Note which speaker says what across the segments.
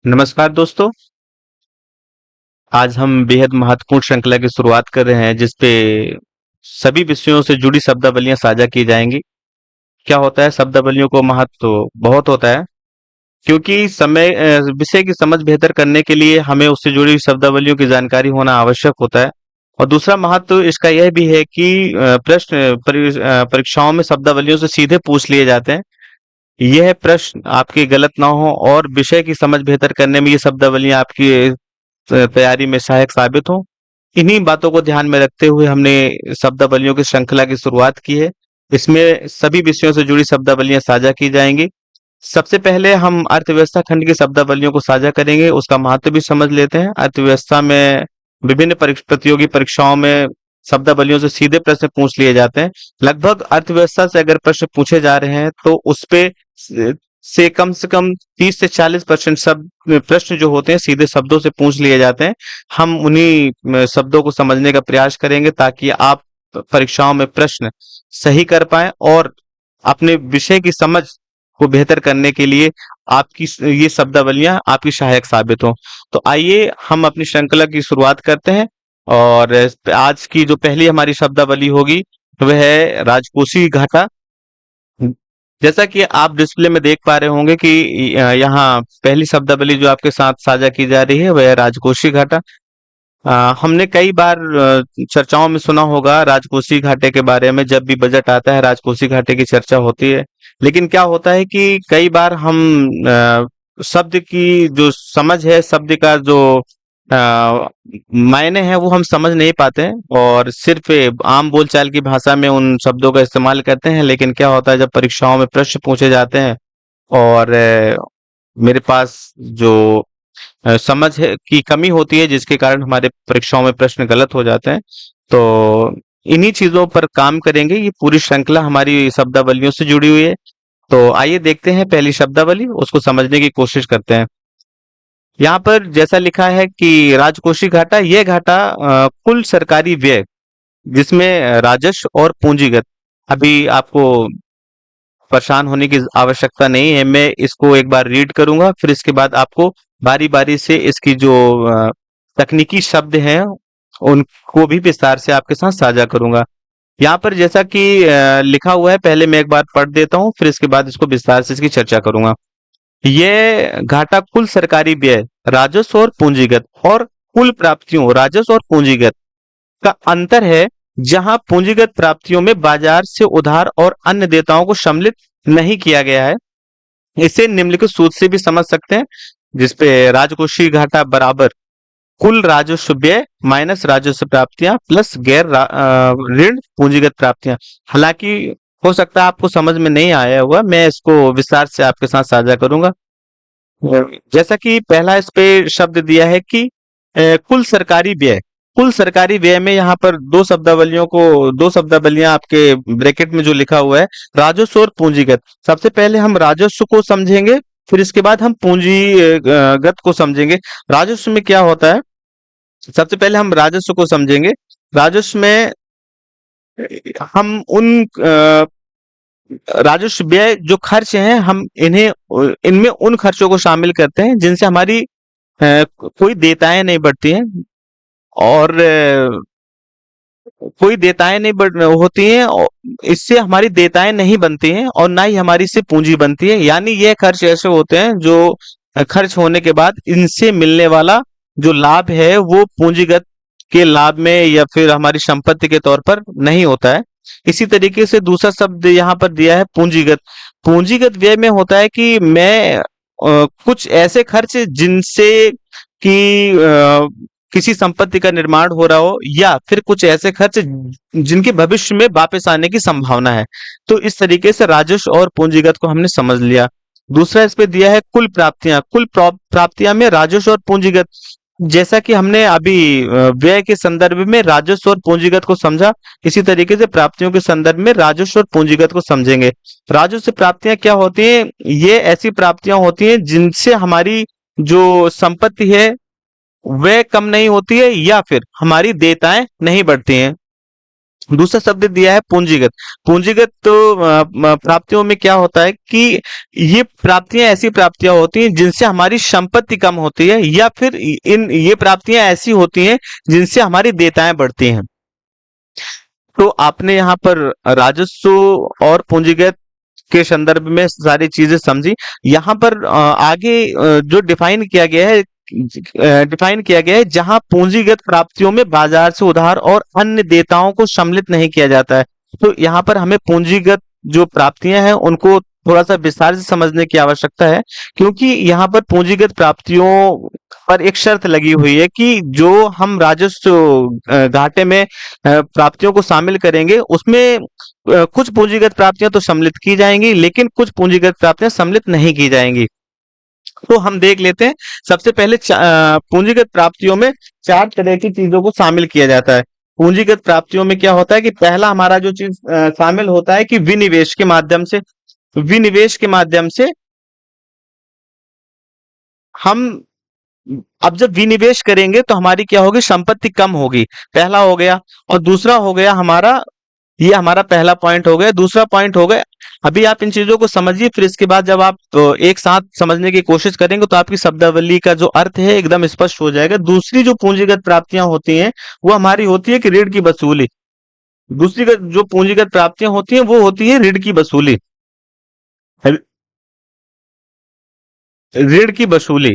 Speaker 1: नमस्कार दोस्तों। आज हम बेहद महत्वपूर्ण श्रृंखला की शुरुआत कर रहे हैं जिस पे सभी विषयों से जुड़ी शब्दावलियां साझा की जाएंगी। क्या होता है, शब्दावलियों को महत्व तो बहुत होता है, क्योंकि विषय की समझ बेहतर करने के लिए हमें उससे जुड़ी शब्दावलियों की जानकारी होना आवश्यक होता है। और दूसरा महत्व इसका यह भी है कि परीक्षाओं में शब्दावलियों से सीधे पूछ लिए जाते हैं। यह प्रश्न आपके गलत ना हो और विषय की समझ बेहतर करने में ये शब्दावलियां आपकी तैयारी में सहायक साबित हो। इन्हीं बातों को ध्यान में रखते हुए हमने शब्दावलियों की श्रृंखला की शुरुआत की है। इसमें सभी विषयों से जुड़ी शब्दावलियां साझा की जाएंगी। सबसे पहले हम अर्थव्यवस्था खंड की शब्दावलियों को साझा करेंगे, उसका महत्व भी समझ लेते हैं। अर्थव्यवस्था में विभिन्न प्रतियोगी परीक्षाओं में शब्दावलियों से सीधे प्रश्न पूछ लिए जाते हैं। लगभग अर्थव्यवस्था से अगर प्रश्न पूछे जा रहे हैं तो उस पे कम से कम 30 से 40% शब्द प्रश्न जो होते हैं सीधे शब्दों से पूछ लिए जाते हैं। हम उन्हीं शब्दों को समझने का प्रयास करेंगे ताकि आप परीक्षाओं में प्रश्न सही कर पाएं और अपने विषय की समझ को बेहतर करने के लिए आपकी ये शब्दावलियां आपकी सहायक साबित हो। तो आइए हम अपनी श्रृंखला की शुरुआत करते हैं। और आज की जो पहली हमारी शब्दावली होगी वह है राजकोषीय घाटा। जैसा कि आप डिस्प्ले में देख पा रहे होंगे कि यहाँ पहली शब्दावली जो आपके साथ साझा की जा रही है वह है राजकोषीय घाटा। हमने कई बार चर्चाओं में सुना होगा राजकोषीय घाटे के बारे में। जब भी बजट आता है राजकोषीय घाटे की चर्चा होती है, लेकिन क्या होता है कि कई बार हम शब्द की जो समझ है, शब्द का जो मायने हैं वो हम समझ नहीं पाते हैं और सिर्फ आम बोलचाल की भाषा में उन शब्दों का इस्तेमाल करते हैं। लेकिन क्या होता है जब परीक्षाओं में प्रश्न पूछे जाते हैं और मेरे पास जो समझ है की कमी होती है जिसके कारण हमारे परीक्षाओं में प्रश्न गलत हो जाते हैं। तो इन्हीं चीजों पर काम करेंगे। ये पूरी श्रृंखला हमारी शब्दावलियों से जुड़ी हुई है। तो आइए देखते हैं पहली शब्दावली, उसको समझने की कोशिश करते हैं। यहाँ पर जैसा लिखा है कि राजकोषीय घाटा, यह घाटा कुल सरकारी व्यय जिसमें राजस्व और पूंजीगत। अभी आपको परेशान होने की आवश्यकता नहीं है, मैं इसको एक बार रीड करूंगा, फिर इसके बाद आपको बारी बारी से इसकी जो तकनीकी शब्द हैं उनको भी विस्तार से आपके साथ साझा करूंगा। यहाँ पर जैसा कि लिखा हुआ है, पहले मैं एक बार पढ़ देता हूँ, फिर इसके बाद इसको विस्तार से इसकी चर्चा करूंगा। ये घाटा कुल सरकारी व्यय, राजस्व और पूंजीगत और कुल प्राप्तियों राजस्व और पूंजीगत का अंतर है, जहां पूंजीगत प्राप्तियों में बाजार से उधार और अन्य देयताओं को सम्मिलित नहीं किया गया है। इसे निम्नलिखित सूत्र से भी समझ सकते हैं, जिसपे राजकोषीय घाटा बराबर कुल राजस्व व्यय माइनस राजस्व प्राप्तियां प्लस ऋण पूंजीगत प्राप्तियां। हालांकि हो सकता है आपको समझ में नहीं आया हुआ, मैं इसको विस्तार से आपके साथ साझा करूंगा। जैसा कि पहला इस पे शब्द दिया है कि कुल सरकारी व्यय। कुल सरकारी व्यय में यहाँ पर दो शब्दावलियां आपके ब्रैकेट में जो लिखा हुआ है, राजस्व और पूंजीगत। सबसे पहले हम राजस्व को समझेंगे, फिर इसके बाद हम पूंजीगत को समझेंगे। राजस्व में क्या होता है, सबसे पहले हम राजस्व को समझेंगे। राजस्व में हम राजस्व व्यय जो खर्च हैं, हम इनमें उन खर्चों को शामिल करते हैं जिनसे हमारी कोई देयताएं नहीं बढ़ती हैं और कोई देयताएं नहीं बढ़ होती हैं और इससे हमारी देयताएं नहीं बनती हैं और ना ही हमारी इससे पूंजी बनती है। यानी ये खर्च ऐसे होते हैं जो खर्च होने के बाद इनसे मिलने वाला जो लाभ है वो पूंजीगत के लाभ में या फिर हमारी संपत्ति के तौर पर नहीं होता है। इसी तरीके से दूसरा शब्द यहाँ पर दिया है पूंजीगत। पूंजीगत व्यय में होता है कि मैं कुछ ऐसे खर्च जिनसे कि किसी संपत्ति का निर्माण हो रहा हो या फिर कुछ ऐसे खर्च जिनके भविष्य में वापस आने की संभावना है। तो इस तरीके से राजस्व और पूंजीगत को हमने समझ लिया। दूसरा इस पे दिया है कुल प्राप्तियां। कुल प्राप्तियां में राजस्व और पूंजीगत। जैसा कि हमने अभी व्यय के संदर्भ में राजस्व और पूंजीगत को समझा, इसी तरीके से प्राप्तियों के संदर्भ में राजस्व और पूंजीगत को समझेंगे। राजस्व प्राप्तियां क्या होती हैं? ये ऐसी प्राप्तियां होती हैं जिनसे हमारी जो संपत्ति है वह कम नहीं होती है या फिर हमारी देयताएं नहीं बढ़ती हैं। दूसरा शब्द दिया है पूंजीगत। पूंजीगत तो प्राप्तियों में क्या होता है कि ये प्राप्तियां ऐसी प्राप्तियां होती हैं जिनसे हमारी संपत्ति कम होती है, या फिर इन ये प्राप्तियां ऐसी होती हैं जिनसे हमारी देयताएं बढ़ती हैं। तो आपने यहाँ पर राजस्व और पूंजीगत के संदर्भ में सारी चीजें समझी। यहाँ पर आगे जो डिफाइन किया गया है, जहां पूंजीगत प्राप्तियों में बाजार से उधार और अन्य देयताओं को सम्मिलित नहीं किया जाता है। तो यहाँ पर हमें पूंजीगत जो प्राप्तियां हैं उनको थोड़ा सा विस्तार से समझने की आवश्यकता है, क्योंकि यहाँ पर पूंजीगत प्राप्तियों पर एक शर्त लगी हुई है कि जो हम राजस्व घाटे में प्राप्तियों को शामिल करेंगे उसमें कुछ पूंजीगत प्राप्तियां तो सम्मिलित की जाएंगी, लेकिन कुछ पूंजीगत प्राप्तियां सम्मिलित नहीं की जाएंगी। तो हम देख लेते हैं। सबसे पहले पूंजीगत प्राप्तियों में चार तरह की चीजों को शामिल किया जाता है। पूंजीगत प्राप्तियों में क्या होता है कि पहला हमारा जो चीज शामिल होता है कि विनिवेश के माध्यम से हम, अब जब विनिवेश करेंगे तो हमारी क्या होगी, संपत्ति कम होगी, पहला हो गया। और दूसरा हो गया हमारा, ये हमारा पहला पॉइंट हो गया। दूसरा पॉइंट हो गया, अभी आप इन चीजों को समझिए, फिर इसके बाद जब आप एक साथ समझने की कोशिश करेंगे तो आपकी शब्दावली का जो अर्थ है एकदम स्पष्ट हो जाएगा। दूसरी जो पूंजीगत प्राप्तियां होती हैं वो हमारी होती है कि ऋण की वसूली। दूसरी जो पूंजीगत प्राप्तियां होती हैं वो होती है ऋण की वसूली। ऋण की वसूली,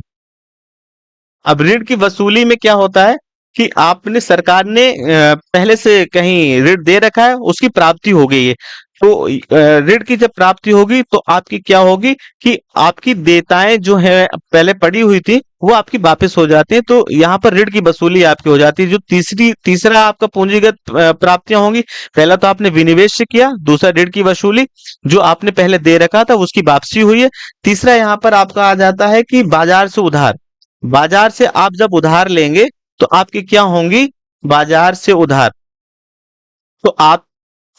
Speaker 1: अब ऋण की वसूली में क्या होता है कि आपने, सरकार ने पहले से कहीं ऋण दे रखा है, उसकी प्राप्ति हो गई है। तो ऋण की जब प्राप्ति होगी तो आपकी क्या होगी कि आपकी देयताएं जो है पहले पड़ी हुई थी वो आपकी वापस हो जाती है। तो यहाँ पर ऋण की वसूली आपकी हो जाती है। जो तीसरा आपका पूंजीगत प्राप्तियां होंगी, पहला तो आपने विनिवेश से किया, दूसरा ऋण की वसूली, जो आपने पहले दे रखा था उसकी वापसी हुई है। तीसरा यहाँ पर आपका आ जाता है कि बाजार से उधार। बाजार से आप जब उधार लेंगे तो आपकी क्या होंगी, बाजार से उधार, तो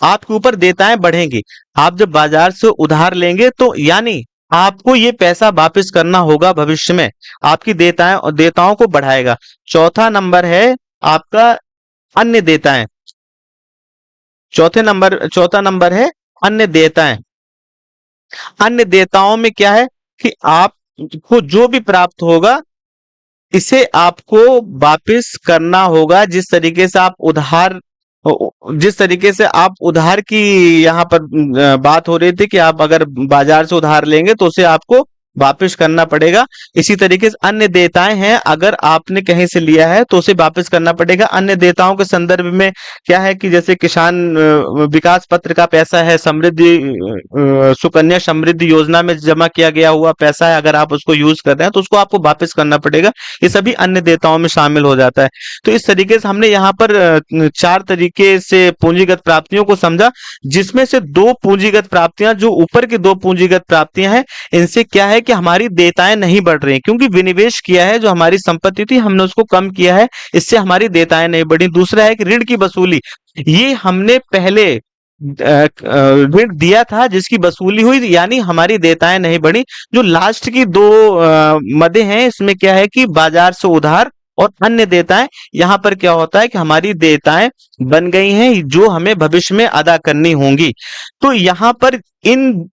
Speaker 1: आपके ऊपर देयताएं बढ़ेंगी। आप जब बाजार से उधार लेंगे तो यानी आपको ये पैसा वापस करना होगा भविष्य में, आपकी देयताओं को बढ़ाएगा। चौथा नंबर है आपका अन्य देयताएं। चौथा नंबर है अन्य देयताएं। अन्य देयताओं में क्या है कि आपको जो भी प्राप्त होगा इसे आपको वापस करना होगा। जिस तरीके से आप उधार की यहाँ पर बात हो रही थी कि आप अगर बाजार से उधार लेंगे तो उसे आपको वापस करना पड़ेगा। इसी तरीके से अन्य देयताएं हैं, अगर आपने कहीं से लिया है तो उसे वापस करना पड़ेगा। अन्य देयताओं के संदर्भ में क्या है कि जैसे किसान विकास पत्र का पैसा है, सुकन्या समृद्धि योजना में जमा किया गया हुआ पैसा है, अगर आप उसको यूज कर रहे हैं तो उसको आपको वापस करना पड़ेगा। ये सभी अन्य देयताओं में शामिल हो जाता है। तो इस तरीके से हमने यहाँ पर चार तरीके से पूंजीगत प्राप्तियों को समझा, जिसमें से दो पूंजीगत प्राप्तियां, जो ऊपर की दो पूंजीगत प्राप्तियां हैं, इनसे क्या है कि हमारी देयताएं नहीं बढ़ रही, क्योंकि विनिवेश किया है, जो हमारी संपत्ति थी हमने उसको कम किया है, इससे हमारी देयताएं नहीं बढ़ी। दूसरा है कि ऋण की वसूली, ये हमने पहले ऋण दिया था जिसकी वसूली हुई, यानी हमारी देयताएं नहीं बढ़ी। जो लास्ट की दो मदें हैं, इसमें क्या है कि बाजार से उधार और अन्य देयताएं, यहाँ पर क्या होता है कि हमारी देयताएं बन गई हैं जो हमें भविष्य में अदा करनी होंगी। तो यहाँ पर इन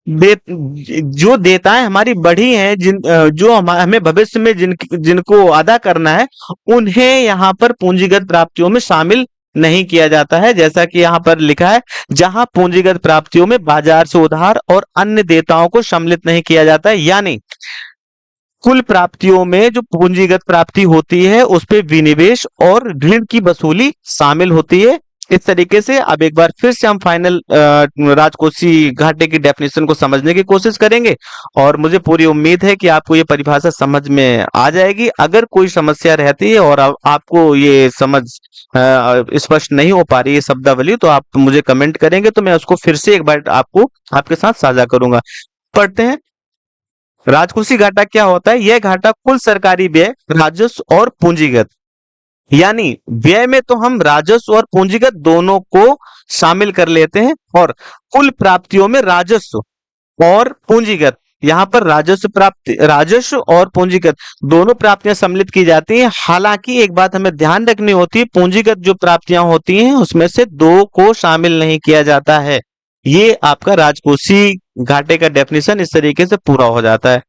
Speaker 1: जो देयताएं हमारी बढ़ी हैं, जो हमें भविष्य में जिनको अदा करना है, उन्हें यहाँ पर पूंजीगत प्राप्तियों में शामिल नहीं किया जाता है। जैसा कि यहाँ पर लिखा है, जहां पूंजीगत प्राप्तियों में बाजार से उधार और अन्य देयताओं को सम्मिलित नहीं किया जाता है, यानी कुल प्राप्तियों में जो पूंजीगत प्राप्ति होती है उस पे विनिवेश और ऋण की वसूली शामिल होती है। इस तरीके से अब एक बार फिर से हम फाइनल राजकोषीय घाटे की डेफिनेशन को समझने की कोशिश करेंगे, और मुझे पूरी उम्मीद है कि आपको ये परिभाषा समझ में आ जाएगी। अगर कोई समस्या रहती है और आपको ये समझ स्पष्ट नहीं हो पा रही है शब्दावली, तो आप मुझे कमेंट करेंगे तो मैं उसको फिर से एक बार आपके साथ साझा करूंगा। पढ़ते हैं, राजकोषीय घाटा क्या होता है। यह घाटा कुल सरकारी व्यय, राजस्व और पूंजीगत, यानी व्यय में तो हम राजस्व और पूंजीगत दोनों को शामिल कर लेते हैं, और कुल प्राप्तियों में राजस्व और पूंजीगत यहाँ पर राजस्व प्राप्ति, राजस्व और पूंजीगत दोनों प्राप्तियां सम्मिलित की जाती हैं। हालांकि एक बात हमें ध्यान रखनी होती है, पूंजीगत जो प्राप्तियां होती हैं उसमें से दो को शामिल नहीं किया जाता है। ये आपका राजकोषीय घाटे का डेफिनेशन इस तरीके से पूरा हो जाता है।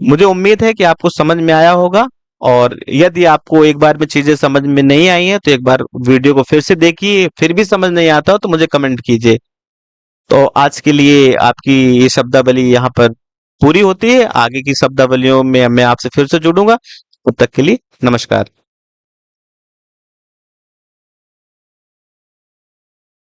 Speaker 1: मुझे उम्मीद है कि आपको समझ में आया होगा, और यदि आपको एक बार में चीजें समझ में नहीं आई हैं तो एक बार वीडियो को फिर से देखिए, फिर भी समझ नहीं आता हो तो मुझे कमेंट कीजिए। तो आज के लिए आपकी ये शब्दावली यहाँ पर पूरी होती है। आगे की शब्दावलियों में मैं आपसे फिर से जुड़ूंगा। तब तक के लिए नमस्कार।